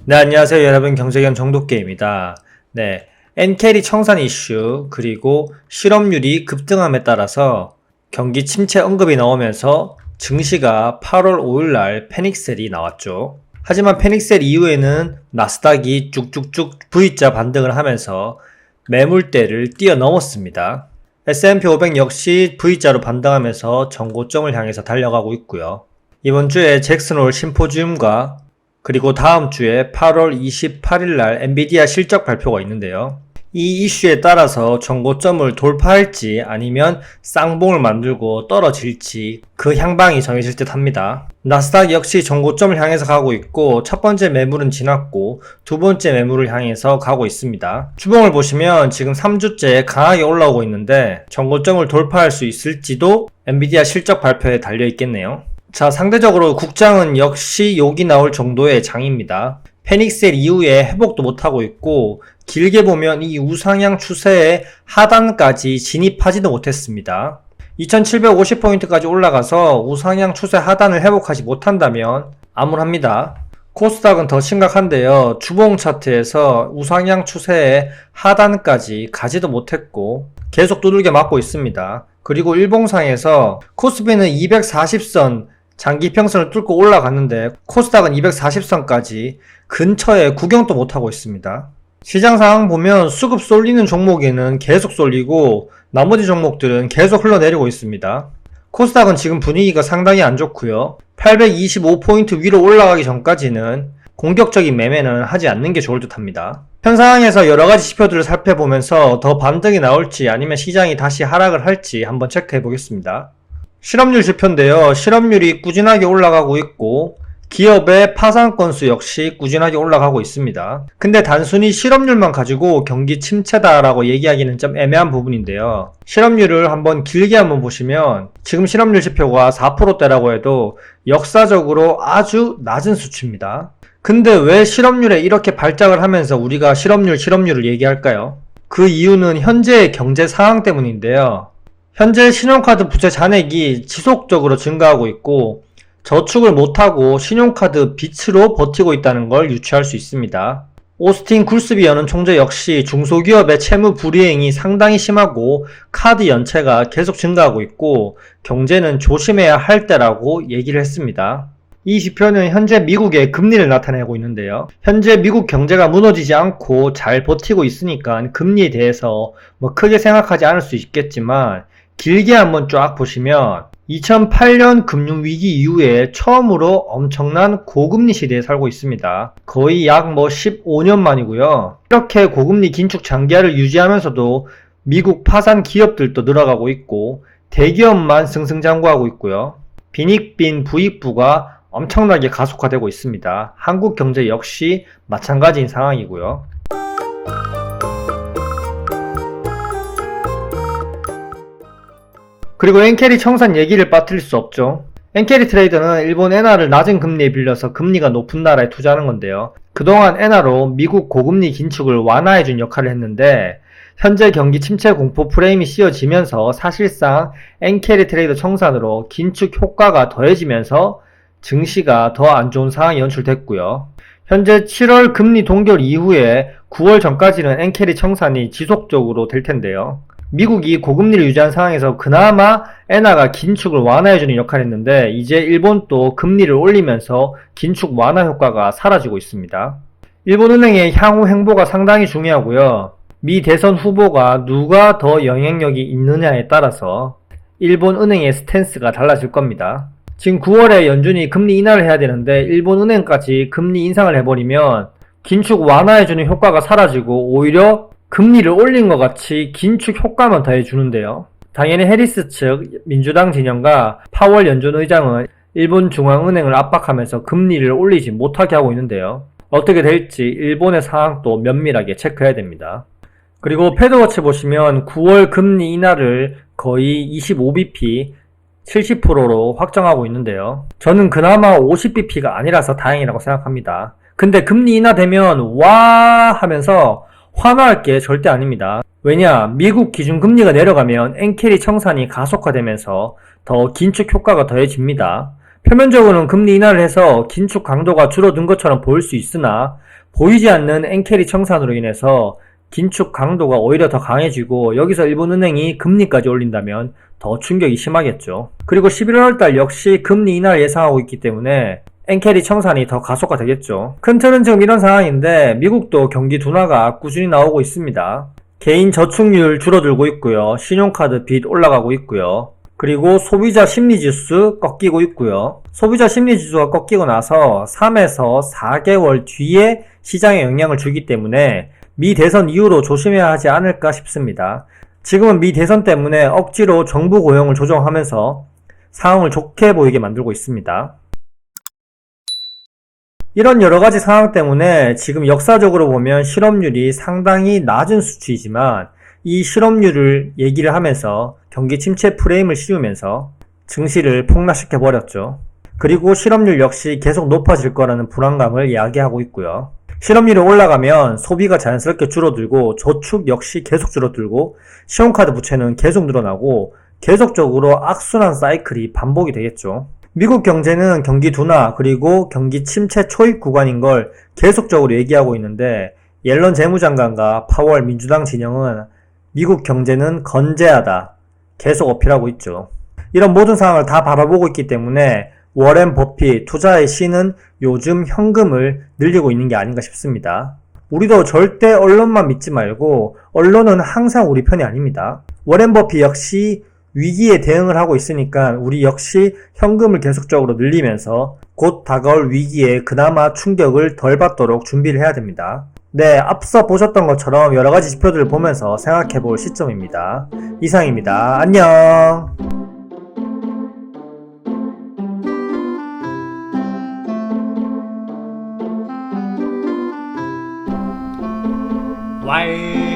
네, 안녕하세요 여러분, 경제견 정독계입니다. 네, 엔캐리 청산 이슈 그리고 실업률이 급등함에 따라서 경기 침체 언급이 나오면서 증시가 8월 5일날 패닉셀이 나왔죠. 하지만 패닉셀 이후에는 나스닥이 쭉쭉쭉 V자 반등을 하면서 매물대를 뛰어넘었습니다. S&P 500 역시 V자로 반등하면서 전고점을 향해서 달려가고 있고요. 이번 주에 잭슨홀 심포지움과 그리고 다음 주에 8월 28일 날 엔비디아 실적 발표가 있는데요. 이 이슈에 따라서 전고점을 돌파할지 아니면 쌍봉을 만들고 떨어질지 그 향방이 정해질 듯 합니다. 나스닥 역시 전고점을 향해서 가고 있고 첫 번째 매물은 지났고 두 번째 매물을 향해서 가고 있습니다. 주봉을 보시면 지금 3주째 강하게 올라오고 있는데 전고점을 돌파할 수 있을지도 엔비디아 실적 발표에 달려 있겠네요. 자, 상대적으로 국장은 역시 욕이 나올 정도의 장입니다. 패닉셀 이후에 회복도 못하고 있고 길게 보면 이 우상향 추세의 하단까지 진입하지도 못했습니다. 2750포인트까지 올라가서 우상향 추세 하단을 회복하지 못한다면 암울합니다. 코스닥은 더 심각한데요. 주봉 차트에서 우상향 추세의 하단까지 가지도 못했고 계속 두들겨 맞고 있습니다. 그리고 일봉상에서 코스피는 240선 장기평선을 뚫고 올라갔는데 코스닥은 240선까지 근처에 구경도 못하고 있습니다. 시장 상황 보면 수급 쏠리는 종목에는 계속 쏠리고 나머지 종목들은 계속 흘러내리고 있습니다. 코스닥은 지금 분위기가 상당히 안 좋고요. 825포인트 위로 올라가기 전까지는 공격적인 매매는 하지 않는 게 좋을 듯 합니다. 현 상황에서 여러가지 지표들을 살펴보면서 더 반등이 나올지 아니면 시장이 다시 하락을 할지 한번 체크해 보겠습니다. 실업률 지표인데요. 실업률이 꾸준하게 올라가고 있고 기업의 파산 건수 역시 꾸준하게 올라가고 있습니다. 근데 단순히 실업률만 가지고 경기 침체다라고 얘기하기는 좀 애매한 부분인데요. 실업률을 한번 길게 한번 보시면 지금 실업률 지표가 4%대라고 해도 역사적으로 아주 낮은 수치입니다. 근데 왜 실업률에 이렇게 발작을 하면서 우리가 실업률을 얘기할까요? 그 이유는 현재의 경제 상황 때문인데요. 현재 신용카드 부채 잔액이 지속적으로 증가하고 있고 저축을 못하고 신용카드 빚으로 버티고 있다는 걸 유추할 수 있습니다. 오스틴 굴스비 여는 총재 역시 중소기업의 채무 불이행이 상당히 심하고 카드 연체가 계속 증가하고 있고 경제는 조심해야 할 때라고 얘기를 했습니다. 이 지표는 현재 미국의 금리를 나타내고 있는데요. 현재 미국 경제가 무너지지 않고 잘 버티고 있으니까 금리에 대해서 크게 생각하지 않을 수 있겠지만 길게 한번 쫙 보시면 2008년 금융위기 이후에 처음으로 엄청난 고금리 시대에 살고 있습니다. 거의 약 15년 만이고요. 이렇게 고금리 긴축 장기화를 유지하면서도 미국 파산 기업들도 늘어가고 있고 대기업만 승승장구하고 있고요. 빈익빈 부익부가 엄청나게 가속화되고 있습니다. 한국 경제 역시 마찬가지인 상황이고요. 그리고 엔캐리 청산 얘기를 빠뜨릴 수 없죠. 엔캐리 트레이더는 일본 엔화를 낮은 금리에 빌려서 금리가 높은 나라에 투자하는 건데요. 그동안 엔화로 미국 고금리 긴축을 완화해준 역할을 했는데 현재 경기 침체 공포 프레임이 씌워지면서 사실상 엔캐리 트레이더 청산으로 긴축 효과가 더해지면서 증시가 더 안 좋은 상황이 연출됐고요. 현재 7월 금리 동결 이후에 9월 전까지는 엔캐리 청산이 지속적으로 될 텐데요. 미국이 고금리를 유지한 상황에서 그나마 엔화가 긴축을 완화해주는 역할을 했는데 이제 일본도 금리를 올리면서 긴축 완화 효과가 사라지고 있습니다. 일본은행의 향후 행보가 상당히 중요하고요. 미 대선 후보가 누가 더 영향력이 있느냐에 따라서 일본은행의 스탠스가 달라질 겁니다. 지금 9월에 연준이 금리 인하를 해야 되는데 일본은행까지 금리 인상을 해버리면 긴축 완화해주는 효과가 사라지고 오히려 금리를 올린 것 같이 긴축 효과만 더해주는데요. 당연히 해리스 측 민주당 진영과 파월 연준 의장은 일본 중앙은행을 압박하면서 금리를 올리지 못하게 하고 있는데요. 어떻게 될지 일본의 상황도 면밀하게 체크해야 됩니다. 그리고 패드워치 보시면 9월 금리 인하를 거의 25bp 70%로 확정하고 있는데요. 저는 그나마 50bp가 아니라서 다행이라고 생각합니다. 근데 금리 인하되면 와 하면서 환호할 게 절대 아닙니다. 왜냐, 미국 기준금리가 내려가면 엔캐리 청산이 가속화되면서 더 긴축 효과가 더해집니다. 표면적으로는 금리 인하를 해서 긴축 강도가 줄어든 것처럼 보일 수 있으나 보이지 않는 엔캐리 청산으로 인해서 긴축 강도가 오히려 더 강해지고 여기서 일본은행이 금리까지 올린다면 더 충격이 심하겠죠. 그리고 11월달 역시 금리 인하를 예상하고 있기 때문에 엔캐리 청산이 더 가속화되겠죠. 큰 틀은 지금 이런 상황인데 미국도 경기 둔화가 꾸준히 나오고 있습니다. 개인 저축률 줄어들고 있고요. 신용카드 빚 올라가고 있고요. 그리고 소비자 심리지수 꺾이고 있고요. 소비자 심리지수가 꺾이고 나서 3에서 4개월 뒤에 시장에 영향을 주기 때문에 미 대선 이후로 조심해야 하지 않을까 싶습니다. 지금은 미 대선 때문에 억지로 정부 고용을 조정하면서 상황을 좋게 보이게 만들고 있습니다. 이런 여러가지 상황 때문에 지금 역사적으로 보면 실업률이 상당히 낮은 수치이지만 이 실업률을 얘기를 하면서 경기 침체 프레임을 씌우면서 증시를 폭락시켜 버렸죠. 그리고 실업률 역시 계속 높아질 거라는 불안감을 이야기하고 있고요. 실업률이 올라가면 소비가 자연스럽게 줄어들고 저축 역시 계속 줄어들고 신용카드 부채는 계속 늘어나고 계속적으로 악순환 사이클이 반복이 되겠죠. 미국 경제는 경기 둔화 그리고 경기 침체 초입 구간인 걸 계속적으로 얘기하고 있는데 옐런 재무장관과 파월 민주당 진영은 미국 경제는 건재하다 계속 어필하고 있죠. 이런 모든 상황을 다 바라보고 있기 때문에 워렌 버핏 투자의 신은 요즘 현금을 늘리고 있는 게 아닌가 싶습니다. 우리도 절대 언론만 믿지 말고 언론은 항상 우리 편이 아닙니다. 워렌 버핏 역시 위기에 대응을 하고 있으니까 우리 역시 현금을 계속적으로 늘리면서 곧 다가올 위기에 그나마 충격을 덜 받도록 준비를 해야 됩니다. 네, 앞서 보셨던 것처럼 여러가지 지표들을 보면서 생각해볼 시점입니다. 이상입니다. 안녕! 와이